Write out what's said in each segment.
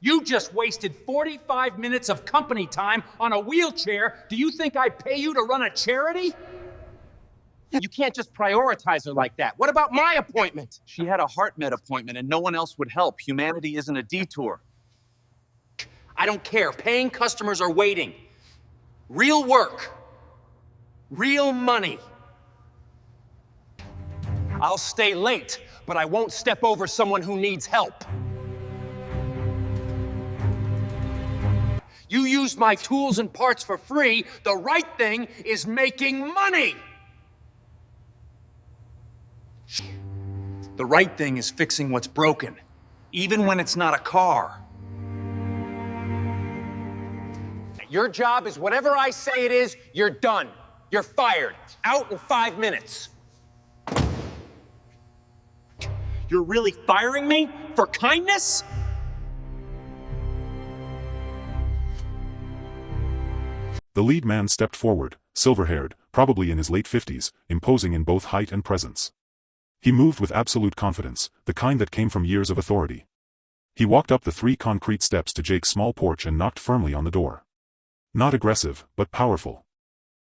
You just wasted 45 minutes of company time on a wheelchair. Do you think I pay you to run a charity? You can't just prioritize her like that. What about my appointment? She had a heart med appointment and no one else would help. Humanity isn't a detour. I don't care. Paying customers are waiting. Real work. Real money. I'll stay late, but I won't step over someone who needs help. You use my tools and parts for free. The right thing is making money. The right thing is fixing what's broken, even when it's not a car. Your job is whatever I say it is, you're done. You're fired. Out in 5 minutes. You're really firing me for kindness? The lead man stepped forward, silver-haired, probably in his late 50s, imposing in both height and presence. He moved with absolute confidence, the kind that came from years of authority. He walked up the 3 concrete steps to Jake's small porch and knocked firmly on the door. Not aggressive, but powerful.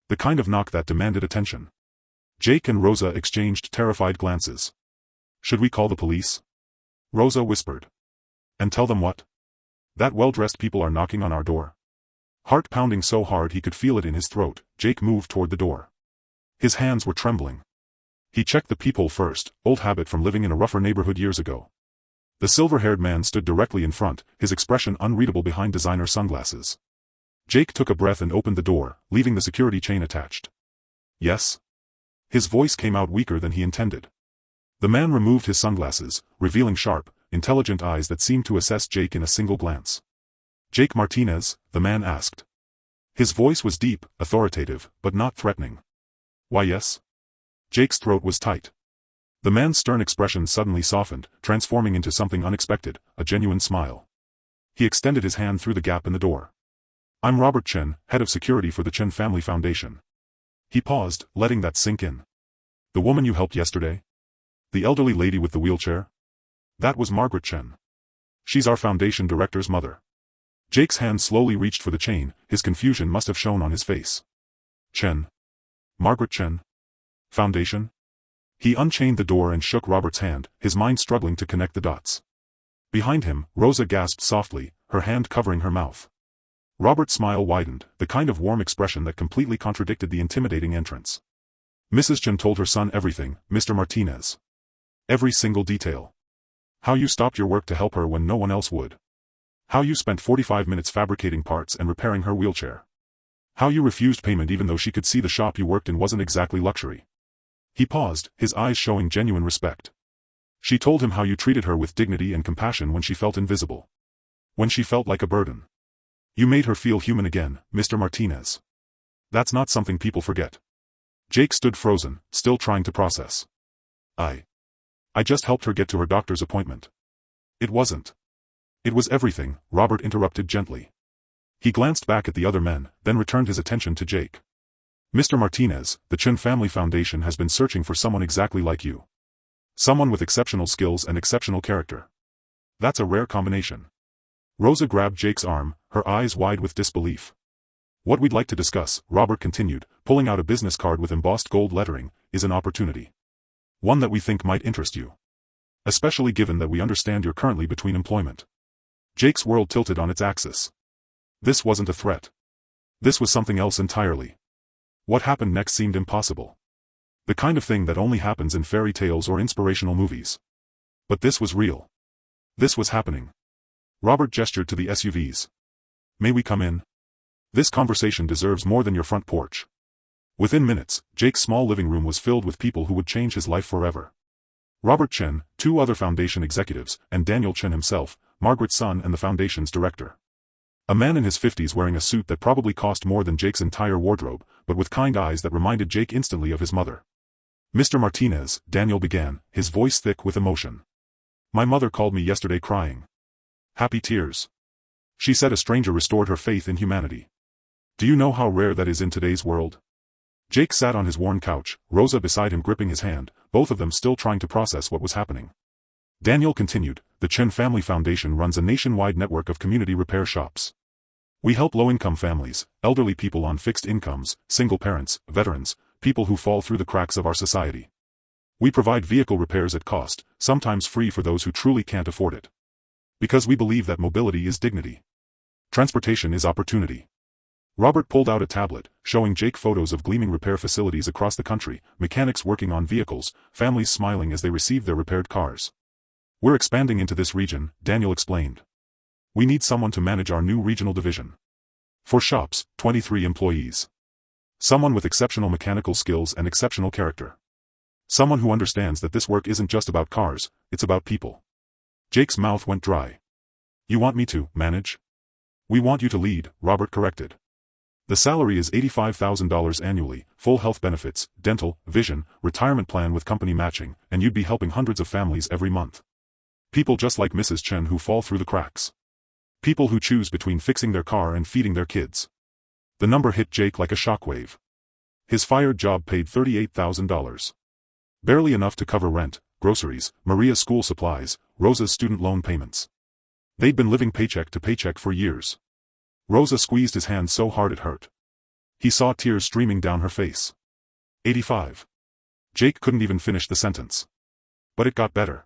The kind of knock that demanded attention. Jake and Rosa exchanged terrified glances. "Should we call the police?" Rosa whispered. "And tell them what? That well-dressed people are knocking on our door?" Heart pounding so hard he could feel it in his throat, Jake moved toward the door. His hands were trembling. He checked the peephole first, old habit from living in a rougher neighborhood years ago. The silver-haired man stood directly in front, his expression unreadable behind designer sunglasses. Jake took a breath and opened the door, leaving the security chain attached. "Yes?" His voice came out weaker than he intended. The man removed his sunglasses, revealing sharp, intelligent eyes that seemed to assess Jake in a single glance. "Jake Martinez?" the man asked. His voice was deep, authoritative, but not threatening. "Why yes?" Jake's throat was tight. The man's stern expression suddenly softened, transforming into something unexpected, a genuine smile. He extended his hand through the gap in the door. "I'm Robert Chen, head of security for the Chen Family Foundation." He paused, letting that sink in. "The woman you helped yesterday? The elderly lady with the wheelchair? That was Margaret Chen. She's our foundation director's mother." Jake's hand slowly reached for the chain, his confusion must have shown on his face. "Chen? Margaret Chen? Foundation?" He unchained the door and shook Robert's hand, his mind struggling to connect the dots. Behind him, Rosa gasped softly, her hand covering her mouth. Robert's smile widened, the kind of warm expression that completely contradicted the intimidating entrance. "Mrs. Chen told her son everything, Mr. Martinez. Every single detail. How you stopped your work to help her when no one else would. How you spent 45 minutes fabricating parts and repairing her wheelchair. How you refused payment even though she could see the shop you worked in wasn't exactly luxury." He paused, his eyes showing genuine respect. "She told him how you treated her with dignity and compassion when she felt invisible. When she felt like a burden. You made her feel human again, Mr. Martinez. That's not something people forget." Jake stood frozen, still trying to process. I just helped her get to her doctor's appointment." "It wasn't." "It was everything," Robert interrupted gently. He glanced back at the other men, then returned his attention to Jake. "Mr. Martinez, the Chen Family Foundation has been searching for someone exactly like you. Someone with exceptional skills and exceptional character. That's a rare combination." Rosa grabbed Jake's arm, her eyes wide with disbelief. "What we'd like to discuss," Robert continued, pulling out a business card with embossed gold lettering, "is an opportunity. One that we think might interest you. Especially given that we understand you're currently between employment." Jake's world tilted on its axis. This wasn't a threat. This was something else entirely. What happened next seemed impossible. The kind of thing that only happens in fairy tales or inspirational movies. But this was real. This was happening. Robert gestured to the SUVs. "May we come in? This conversation deserves more than your front porch." Within minutes, Jake's small living room was filled with people who would change his life forever. Robert Chen, 2 other foundation executives, and Daniel Chen himself, Margaret's son and the foundation's director. A man in his 50s wearing a suit that probably cost more than Jake's entire wardrobe, but with kind eyes that reminded Jake instantly of his mother. "Mr. Martinez," Daniel began, his voice thick with emotion. "My mother called me yesterday crying. Happy tears. She said a stranger restored her faith in humanity. Do you know how rare that is in today's world?" Jake sat on his worn couch, Rosa beside him gripping his hand, both of them still trying to process what was happening. Daniel continued, the Chen Family Foundation runs a nationwide network of community repair shops. We help low-income families, elderly people on fixed incomes, single parents, veterans, people who fall through the cracks of our society. We provide vehicle repairs at cost, sometimes free for those who truly can't afford it. Because we believe that mobility is dignity. Transportation is opportunity. Robert pulled out a tablet, showing Jake photos of gleaming repair facilities across the country, mechanics working on vehicles, families smiling as they received their repaired cars. We're expanding into this region, Daniel explained. We need someone to manage our new regional division. For shops, 23 employees. Someone with exceptional mechanical skills and exceptional character. Someone who understands that this work isn't just about cars, it's about people. Jake's mouth went dry. You want me to manage? We want you to lead, Robert corrected. The salary is $85,000 annually, full health benefits, dental, vision, retirement plan with company matching, and you'd be helping hundreds of families every month. People just like Mrs. Chen who fall through the cracks. People who choose between fixing their car and feeding their kids. The number hit Jake like a shockwave. His fired job paid $38,000. Barely enough to cover rent, groceries, Maria's school supplies, Rosa's student loan payments. They'd been living paycheck to paycheck for years. Rosa squeezed his hand so hard it hurt. He saw tears streaming down her face. 85. Jake couldn't even finish the sentence. But it got better.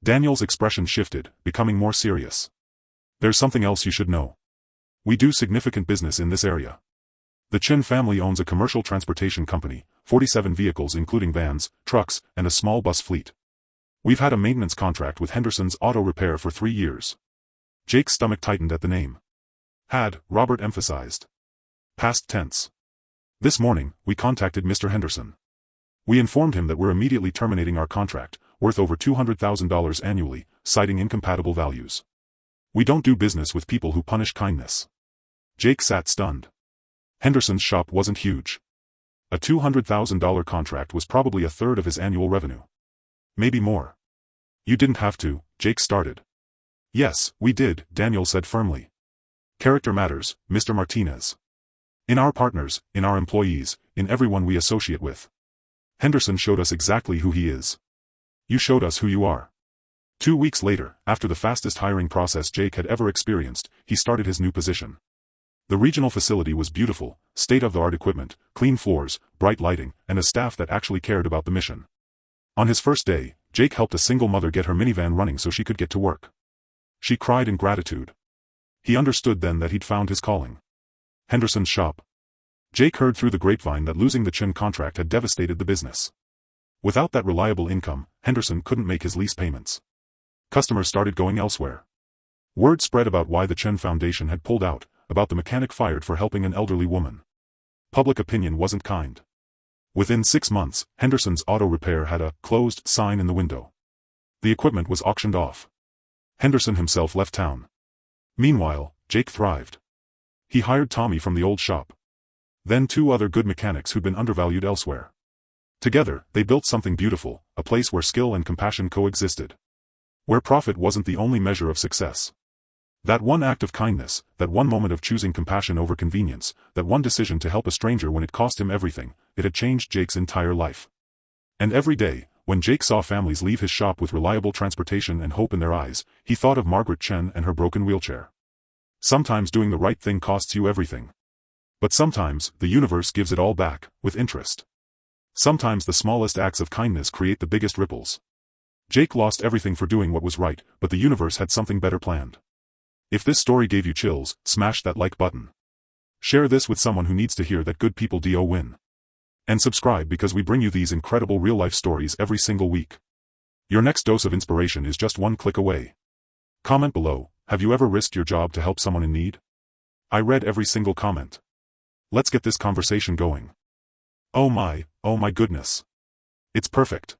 Daniel's expression shifted, becoming more serious. There's something else you should know. We do significant business in this area. The Chen family owns a commercial transportation company, 47 vehicles including vans, trucks, and a small bus fleet. We've had a maintenance contract with Henderson's Auto Repair for 3 years. Jake's stomach tightened at the name. Had, Robert emphasized. Past tense. This morning, we contacted Mr. Henderson. We informed him that we're immediately terminating our contract, worth over $200,000 annually, citing incompatible values. We don't do business with people who punish kindness. Jake sat stunned. Henderson's shop wasn't huge. A $200,000 contract was probably a third of his annual revenue. Maybe more. You didn't have to, Jake started. Yes, we did, Daniel said firmly. Character matters, Mr. Martinez. In our partners, in our employees, in everyone we associate with. Henderson showed us exactly who he is. You showed us who you are. 2 weeks later, after the fastest hiring process Jake had ever experienced, he started his new position. The regional facility was beautiful, state-of-the-art equipment, clean floors, bright lighting, and a staff that actually cared about the mission. On his first day, Jake helped a single mother get her minivan running so she could get to work. She cried in gratitude. He understood then that he'd found his calling. Henderson's shop. Jake heard through the grapevine that losing the Chen contract had devastated the business. Without that reliable income, Henderson couldn't make his lease payments. Customers started going elsewhere. Word spread about why the Chen Foundation had pulled out, about the mechanic fired for helping an elderly woman. Public opinion wasn't kind. Within 6 months, Henderson's Auto Repair had a closed sign in the window. The equipment was auctioned off. Henderson himself left town. Meanwhile, Jake thrived. He hired Tommy from the old shop. Then 2 other good mechanics who'd been undervalued elsewhere. Together, they built something beautiful, a place where skill and compassion coexisted. Where profit wasn't the only measure of success. That one act of kindness, that one moment of choosing compassion over convenience, that one decision to help a stranger when it cost him everything, it had changed Jake's entire life. And every day, when Jake saw families leave his shop with reliable transportation and hope in their eyes, he thought of Margaret Chen and her broken wheelchair. Sometimes doing the right thing costs you everything. But sometimes, the universe gives it all back, with interest. Sometimes the smallest acts of kindness create the biggest ripples. Jake lost everything for doing what was right, but the universe had something better planned. If this story gave you chills, smash that like button. Share this with someone who needs to hear that good people do win. And subscribe because we bring you these incredible real-life stories every single week. Your next dose of inspiration is just 1 click away. Comment below, have you ever risked your job to help someone in need? I read every single comment. Let's get this conversation going. Oh my goodness. It's perfect.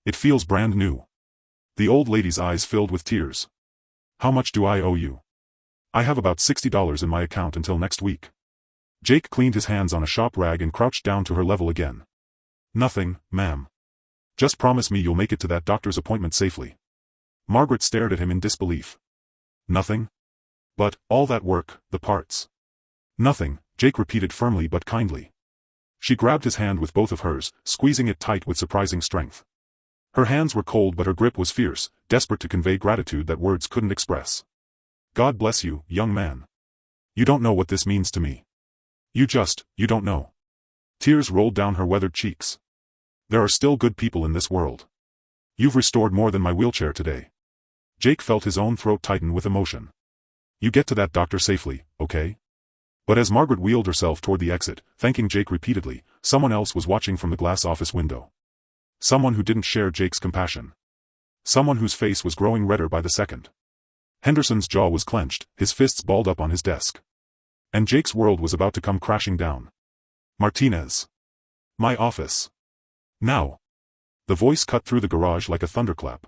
It feels brand new. The old lady's eyes filled with tears. How much do I owe you? I have about $60 in my account until next week. Jake cleaned his hands on a shop rag and crouched down to her level again. Nothing, ma'am. Just promise me you'll make it to that doctor's appointment safely. Margaret stared at him in disbelief. Nothing? But, all that work, the parts. Nothing, Jake repeated firmly but kindly. She grabbed his hand with both of hers, squeezing it tight with surprising strength. Her hands were cold but her grip was fierce, desperate to convey gratitude that words couldn't express. God bless you, young man. You don't know what this means to me. You don't know. Tears rolled down her weathered cheeks. There are still good people in this world. You've restored more than my wheelchair today. Jake felt his own throat tighten with emotion. You get to that doctor safely, okay? But as Margaret wheeled herself toward the exit, thanking Jake repeatedly, someone else was watching from the glass office window. Someone who didn't share Jake's compassion. Someone whose face was growing redder by the second. Henderson's jaw was clenched, his fists balled up on his desk. And Jake's world was about to come crashing down. Martinez. My office. Now. The voice cut through the garage like a thunderclap.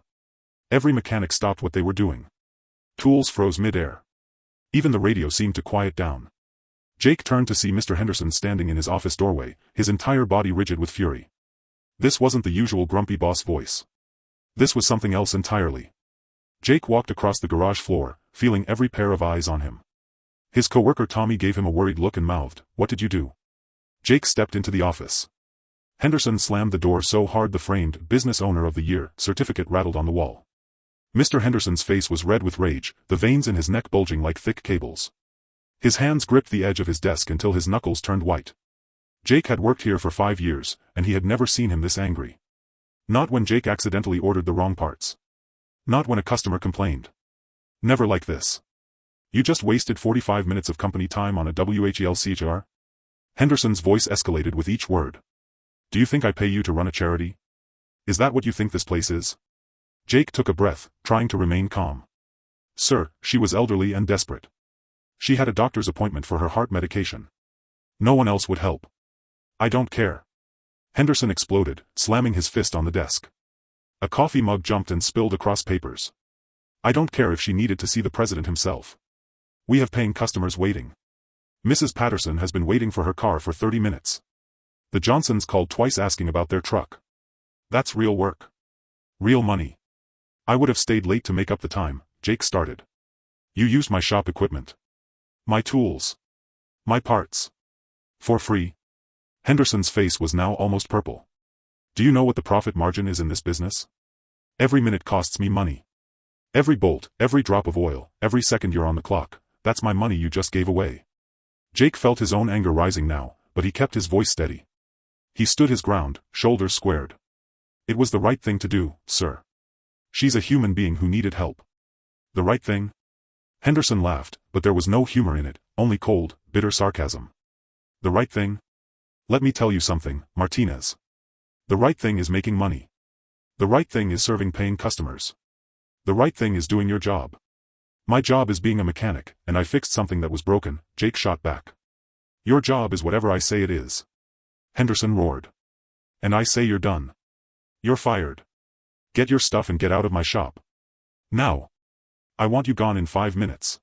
Every mechanic stopped what they were doing. Tools froze mid-air. Even the radio seemed to quiet down. Jake turned to see Mr. Henderson standing in his office doorway, his entire body rigid with fury. This wasn't the usual grumpy boss voice. This was something else entirely. Jake walked across the garage floor, feeling every pair of eyes on him. His coworker Tommy gave him a worried look and mouthed, "What did you do?" Jake stepped into the office. Henderson slammed the door so hard the framed Business Owner of the Year certificate rattled on the wall. Mr. Henderson's face was red with rage, the veins in his neck bulging like thick cables. His hands gripped the edge of his desk until his knuckles turned white. Jake had worked here for 5 years, and he had never seen him this angry. Not when Jake accidentally ordered the wrong parts. Not when a customer complained. Never like this. You just wasted 45 minutes of company time on a WHELCHR? Henderson's voice escalated with each word. Do you think I pay you to run a charity? Is that what you think this place is? Jake took a breath, trying to remain calm. Sir, she was elderly and desperate. She had a doctor's appointment for her heart medication. No one else would help. I don't care. Henderson exploded, slamming his fist on the desk. A coffee mug jumped and spilled across papers. I don't care if she needed to see the president himself. We have paying customers waiting. Mrs. Patterson has been waiting for her car for 30 minutes. The Johnsons called twice asking about their truck. That's real work. Real money. I would have stayed late to make up the time, Jake started. You used my shop equipment. My tools. My parts. For free. Henderson's face was now almost purple. Do you know what the profit margin is in this business? Every minute costs me money. Every bolt, every drop of oil, every second you're on the clock, that's my money you just gave away. Jake felt his own anger rising now, but he kept his voice steady. He stood his ground, shoulders squared. It was the right thing to do, sir. She's a human being who needed help. The right thing? Henderson laughed, but there was no humor in it, only cold, bitter sarcasm. The right thing? Let me tell you something, Martinez. The right thing is making money. The right thing is serving paying customers. The right thing is doing your job. My job is being a mechanic, and I fixed something that was broken, Jake shot back. Your job is whatever I say it is. Henderson roared. And I say you're done. You're fired. Get your stuff and get out of my shop. Now. I want you gone in 5 minutes.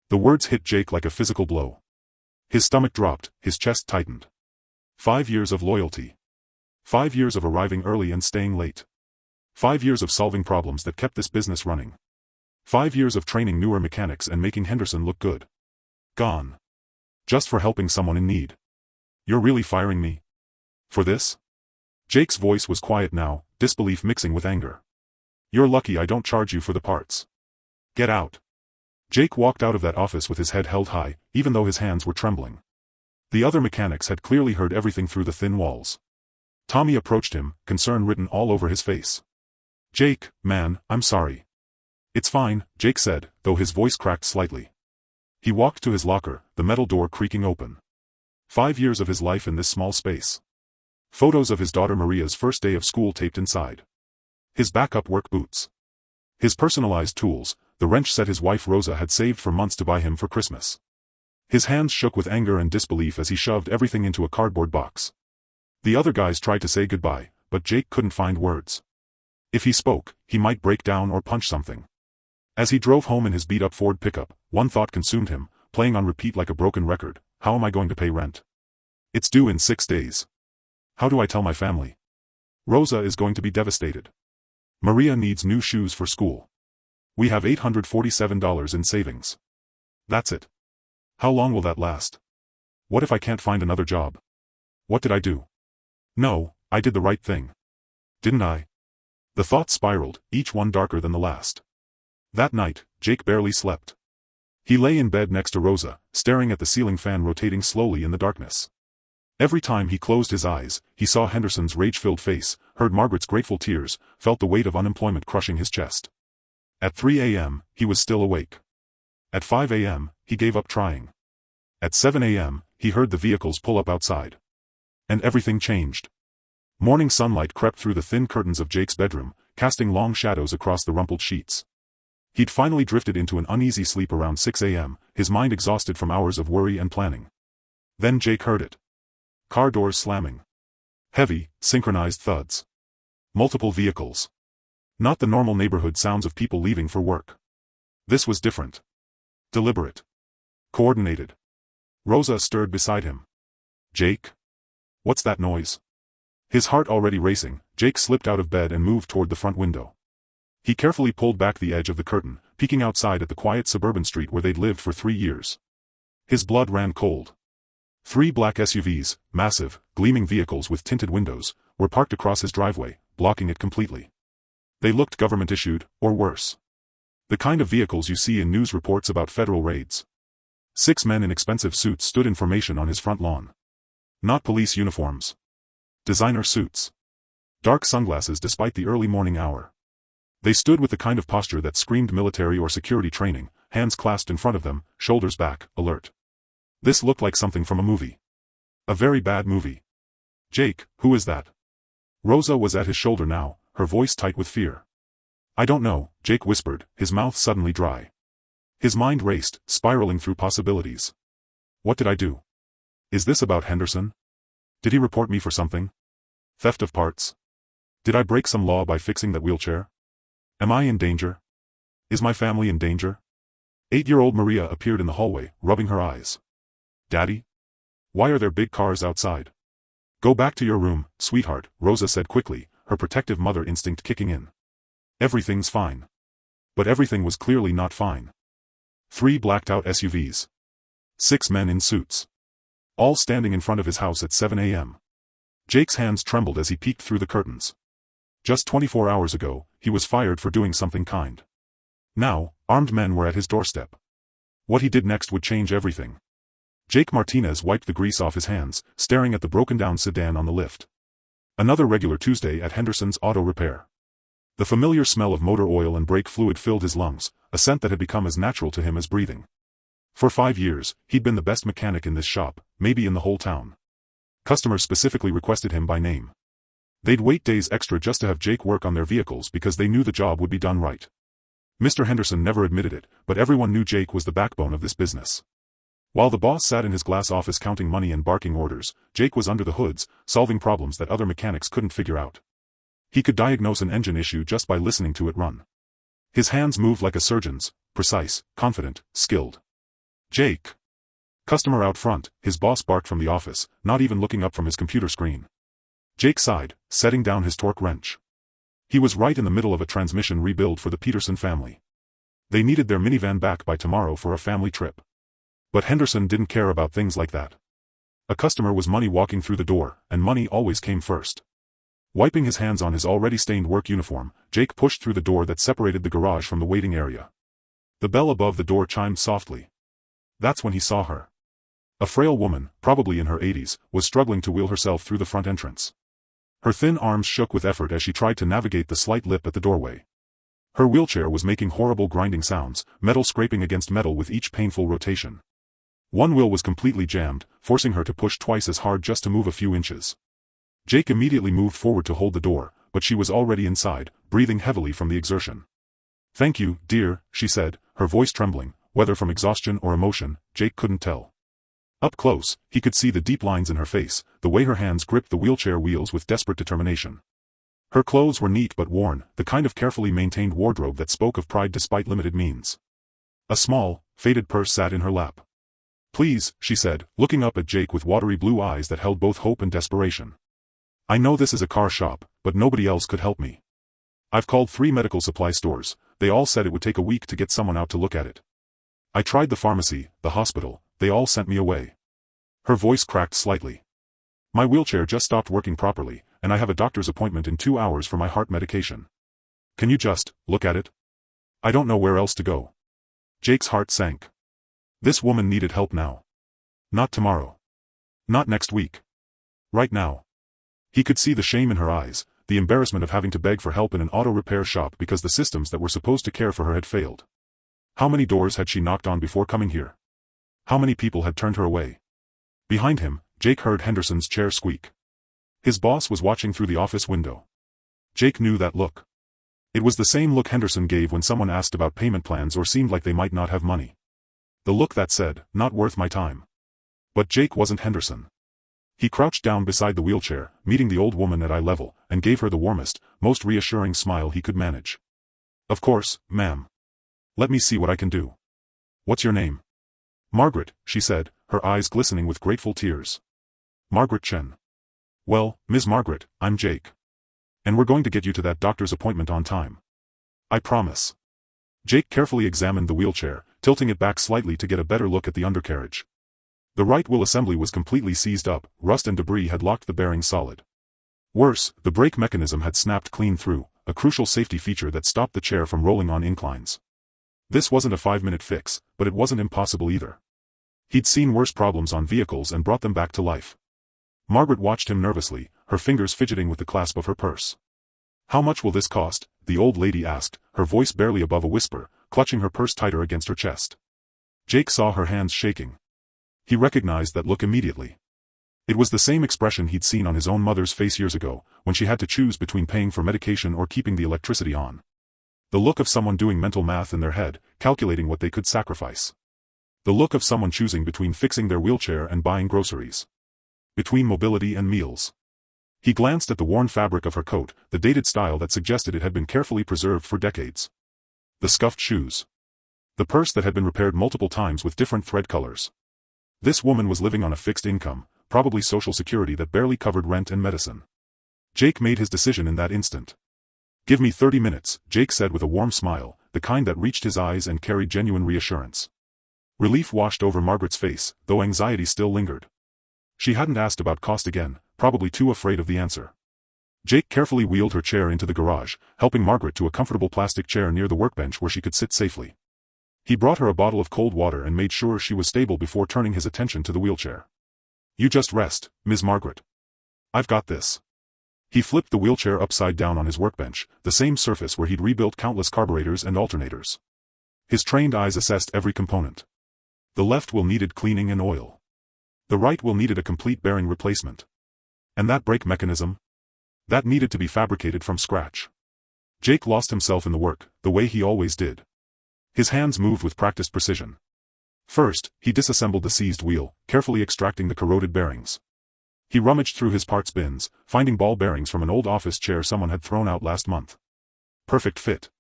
The words hit Jake like a physical blow. His stomach dropped, his chest tightened. 5 years of loyalty. 5 years of arriving early and staying late. 5 years of solving problems that kept this business running. 5 years of training newer mechanics and making Henderson look good. Gone. Just for helping someone in need. You're really firing me? For this? Jake's voice was quiet now, disbelief mixing with anger. You're lucky I don't charge you for the parts. Get out. Jake walked out of that office with his head held high, even though his hands were trembling. The other mechanics had clearly heard everything through the thin walls. Tommy approached him, concern written all over his face. Jake, man, I'm sorry. It's fine, Jake said, though his voice cracked slightly. He walked to his locker, the metal door creaking open. 5 years of his life in this small space. Photos of his daughter Maria's first day of school taped inside. His backup work boots. His personalized tools, the wrench set his wife Rosa had saved for months to buy him for Christmas. His hands shook with anger and disbelief as he shoved everything into a cardboard box. The other guys tried to say goodbye, but Jake couldn't find words. If he spoke, he might break down or punch something. As he drove home in his beat-up Ford pickup, one thought consumed him, playing on repeat like a broken record. How am I going to pay rent? It's due in 6 days. How do I tell my family? Rosa is going to be devastated. Maria needs new shoes for school. We have $847 in savings. That's it. How long will that last? What if I can't find another job? What did I do? No, I did the right thing. Didn't I? The thoughts spiraled, each one darker than the last. That night, Jake barely slept. He lay in bed next to Rosa, staring at the ceiling fan rotating slowly in the darkness. Every time he closed his eyes, he saw Henderson's rage-filled face, heard Margaret's grateful tears, felt the weight of unemployment crushing his chest. At 3 a.m., he was still awake. At 5 a.m., he gave up trying. At 7 a.m., he heard the vehicles pull up outside. And everything changed. Morning sunlight crept through the thin curtains of Jake's bedroom, casting long shadows across the rumpled sheets. He'd finally drifted into an uneasy sleep around 6 a.m., his mind exhausted from hours of worry and planning. Then Jake heard it. Car doors slamming. Heavy, synchronized thuds. Multiple vehicles. Not the normal neighborhood sounds of people leaving for work. This was different. Deliberate. Coordinated. Rosa stirred beside him. Jake? What's that noise? His heart already racing, Jake slipped out of bed and moved toward the front window. He carefully pulled back the edge of the curtain, peeking outside at the quiet suburban street where they'd lived for 3 years. His blood ran cold. 3 black SUVs, massive, gleaming vehicles with tinted windows, were parked across his driveway, blocking it completely. They looked government-issued, or worse. The kind of vehicles you see in news reports about federal raids. 6 men in expensive suits stood in formation on his front lawn. Not police uniforms. Designer suits. Dark sunglasses despite the early morning hour. They stood with the kind of posture that screamed military or security training, hands clasped in front of them, shoulders back, alert. This looked like something from a movie. A very bad movie. Jake, who is that? Rosa was at his shoulder now, her voice tight with fear. I don't know, Jake whispered, his mouth suddenly dry. His mind raced, spiraling through possibilities. What did I do? Is this about Henderson? Did he report me for something? Theft of parts? Did I break some law by fixing that wheelchair? Am I in danger? Is my family in danger? 8-year-old Maria appeared in the hallway, rubbing her eyes. Daddy? Why are there big cars outside? Go back to your room, sweetheart, Rosa said quickly, her protective mother instinct kicking in. Everything's fine. But everything was clearly not fine. 3 blacked-out SUVs. 6 men in suits. All standing in front of his house at 7 a.m. Jake's hands trembled as he peeked through the curtains. Just 24 hours ago, he was fired for doing something kind. Now, armed men were at his doorstep. What he did next would change everything. Jake Martinez wiped the grease off his hands, staring at the broken-down sedan on the lift. Another regular Tuesday at Henderson's Auto Repair. The familiar smell of motor oil and brake fluid filled his lungs, a scent that had become as natural to him as breathing. For 5 years, he'd been the best mechanic in this shop, maybe in the whole town. Customers specifically requested him by name. They'd wait days extra just to have Jake work on their vehicles because they knew the job would be done right. Mr. Henderson never admitted it, but everyone knew Jake was the backbone of this business. While the boss sat in his glass office counting money and barking orders, Jake was under the hoods, solving problems that other mechanics couldn't figure out. He could diagnose an engine issue just by listening to it run. His hands moved like a surgeon's, precise, confident, skilled. Jake. Customer out front, his boss barked from the office, not even looking up from his computer screen. Jake sighed, setting down his torque wrench. He was right in the middle of a transmission rebuild for the Peterson family. They needed their minivan back by tomorrow for a family trip. But Henderson didn't care about things like that. A customer was money walking through the door, and money always came first. Wiping his hands on his already stained work uniform, Jake pushed through the door that separated the garage from the waiting area. The bell above the door chimed softly. That's when he saw her. A frail woman, probably in her 80s, was struggling to wheel herself through the front entrance. Her thin arms shook with effort as she tried to navigate the slight lip at the doorway. Her wheelchair was making horrible grinding sounds, metal scraping against metal with each painful rotation. One wheel was completely jammed, forcing her to push twice as hard just to move a few inches. Jake immediately moved forward to hold the door, but she was already inside, breathing heavily from the exertion. Thank you, dear, she said, her voice trembling, whether from exhaustion or emotion, Jake couldn't tell. Up close, he could see the deep lines in her face, the way her hands gripped the wheelchair wheels with desperate determination. Her clothes were neat but worn, the kind of carefully maintained wardrobe that spoke of pride despite limited means. A small, faded purse sat in her lap. Please, she said, looking up at Jake with watery blue eyes that held both hope and desperation. I know this is a car shop, but nobody else could help me. I've called 3 medical supply stores, they all said it would take a week to get someone out to look at it. I tried the pharmacy, the hospital, they all sent me away. Her voice cracked slightly. My wheelchair just stopped working properly, and I have a doctor's appointment in 2 hours for my heart medication. Can you just look at it? I don't know where else to go. Jake's heart sank. This woman needed help now. Not tomorrow. Not next week. Right now. He could see the shame in her eyes, the embarrassment of having to beg for help in an auto repair shop because the systems that were supposed to care for her had failed. How many doors had she knocked on before coming here? How many people had turned her away? Behind him, Jake heard Henderson's chair squeak. His boss was watching through the office window. Jake knew that look. It was the same look Henderson gave when someone asked about payment plans or seemed like they might not have money. The look that said, "Not worth my time." But Jake wasn't Henderson. He crouched down beside the wheelchair, meeting the old woman at eye level, and gave her the warmest, most reassuring smile he could manage. "Of course, ma'am. Let me see what I can do. What's your name?" "Margaret," she said, her eyes glistening with grateful tears. "Margaret Chen. Well, Ms. Margaret, I'm Jake. And we're going to get you to that doctor's appointment on time. I promise." Jake carefully examined the wheelchair, tilting it back slightly to get a better look at the undercarriage. The right wheel assembly was completely seized up, rust and debris had locked the bearings solid. Worse, the brake mechanism had snapped clean through, a crucial safety feature that stopped the chair from rolling on inclines. This wasn't a 5-minute fix, but it wasn't impossible either. He'd seen worse problems on vehicles and brought them back to life. Margaret watched him nervously, her fingers fidgeting with the clasp of her purse. "How much will this cost?" the old lady asked, her voice barely above a whisper, clutching her purse tighter against her chest. Jake saw her hands shaking. He recognized that look immediately. It was the same expression he'd seen on his own mother's face years ago, when she had to choose between paying for medication or keeping the electricity on. The look of someone doing mental math in their head, calculating what they could sacrifice. The look of someone choosing between fixing their wheelchair and buying groceries. Between mobility and meals. He glanced at the worn fabric of her coat, the dated style that suggested it had been carefully preserved for decades. The scuffed shoes. The purse that had been repaired multiple times with different thread colors. This woman was living on a fixed income, probably Social Security that barely covered rent and medicine. Jake made his decision in that instant. "Give me 30 minutes, Jake said with a warm smile, the kind that reached his eyes and carried genuine reassurance. Relief washed over Margaret's face, though anxiety still lingered. She hadn't asked about cost again, probably too afraid of the answer. Jake carefully wheeled her chair into the garage, helping Margaret to a comfortable plastic chair near the workbench where she could sit safely. He brought her a bottle of cold water and made sure she was stable before turning his attention to the wheelchair. "You just rest, Ms. Margaret. I've got this." He flipped the wheelchair upside down on his workbench, the same surface where he'd rebuilt countless carburetors and alternators. His trained eyes assessed every component. The left wheel needed cleaning and oil. The right wheel needed a complete bearing replacement. And that brake mechanism? That needed to be fabricated from scratch. Jake lost himself in the work, the way he always did. His hands moved with practiced precision. First, he disassembled the seized wheel, carefully extracting the corroded bearings. He rummaged through his parts bins, finding ball bearings from an old office chair someone had thrown out last month. Perfect fit.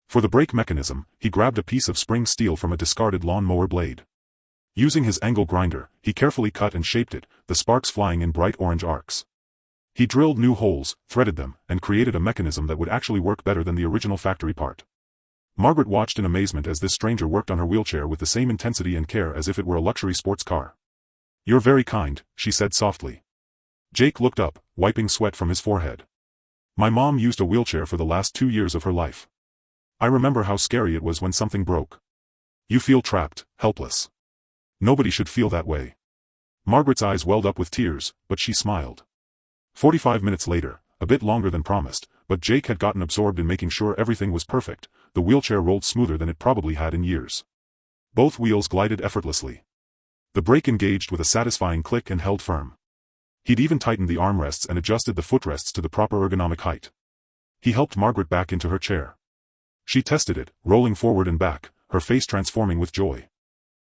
For the brake mechanism, he grabbed a piece of spring steel from a discarded lawn-mower blade. Using his angle grinder, he carefully cut and shaped it, the sparks flying in bright orange arcs. He drilled new holes, threaded them, and created a mechanism that would actually work better than the original factory part. Margaret watched in amazement as this stranger worked on her wheelchair with the same intensity and care as if it were a luxury sports car. "You're very kind," she said softly. Jake looked up, wiping sweat from his forehead. "My mom used a wheelchair for the last 2 years of her life. I remember how scary it was when something broke. You feel trapped, helpless. Nobody should feel that way." Margaret's eyes welled up with tears, but she smiled. 45 minutes later, a bit longer than promised, but Jake had gotten absorbed in making sure everything was perfect, the wheelchair rolled smoother than it probably had in years. Both wheels glided effortlessly. The brake engaged with a satisfying click and held firm. He'd even tightened the armrests and adjusted the footrests to the proper ergonomic height. He helped Margaret back into her chair. She tested it, rolling forward and back, her face transforming with joy.